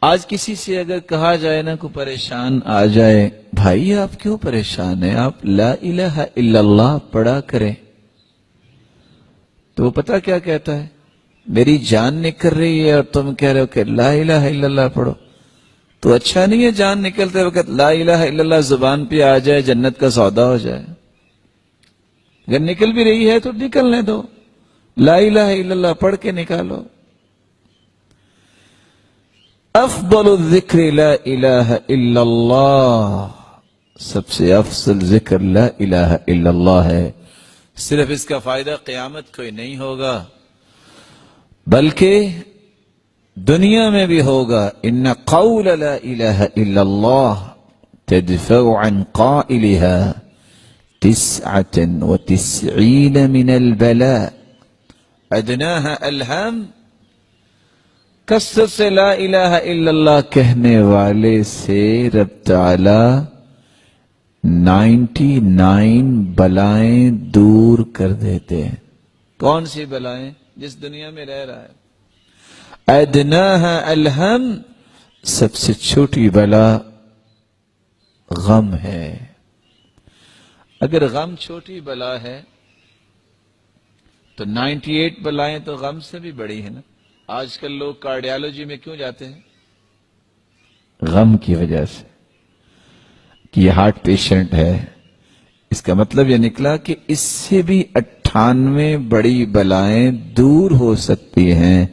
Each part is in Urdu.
آج کسی سے اگر کہا جائے نا کوئی پریشان آ جائے، بھائی آپ کیوں پریشان ہیں، آپ لا الہ الا اللہ پڑھا کریں، تو وہ پتہ کیا کہتا ہے، میری جان نکل رہی ہے اور تم کہہ رہے ہو کہ لا الہ الا اللہ پڑھو۔ تو اچھا نہیں ہے جان نکلتے وقت لا الہ الا اللہ زبان پہ آ جائے، جنت کا سودا ہو جائے۔ اگر نکل بھی رہی ہے تو نکلنے دو، لا الہ الا اللہ پڑھ کے نکالو۔ افضل الذکر لا الہ الا اللہ، سب سے افضل ذکر لا الہ الا اللہ ہے۔ صرف اس کا فائدہ قیامت کوئی نہیں ہوگا بلکہ دنیا میں بھی ہوگا۔ ان قول لا الہ الا اللہ تدفع عن قائلها 99 من البلاء ادناها الہم، کثرت سے لا الہ الا اللہ کہنے والے سے رب تعالی 99 بلائیں دور کر دیتے ہیں۔ کون سی بلائیں؟ جس دنیا میں رہ رہا ہے۔ ادناها الہم، سب سے چھوٹی بلا غم ہے۔ اگر غم چھوٹی بلا ہے تو 98 بلائیں تو غم سے بھی بڑی ہے نا۔ آج کل لوگ کارڈیالوجی میں کیوں جاتے ہیں؟ غم کی وجہ سے کہ یہ ہارٹ پیشنٹ ہے۔ اس کا مطلب یہ نکلا کہ اس سے بھی 98 بڑی بلائیں دور ہو سکتی ہیں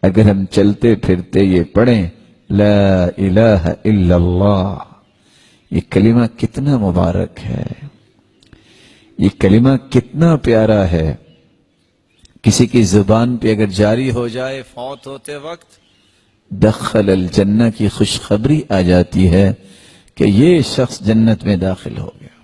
اگر ہم چلتے پھرتے یہ پڑھیں لا الہ الا اللہ۔ یہ کلمہ کتنا مبارک ہے، یہ کلمہ کتنا پیارا ہے۔ کسی کی زبان پہ اگر جاری ہو جائے فوت ہوتے وقت، دخل الجنہ کی خوشخبری آ جاتی ہے کہ یہ شخص جنت میں داخل ہو گیا۔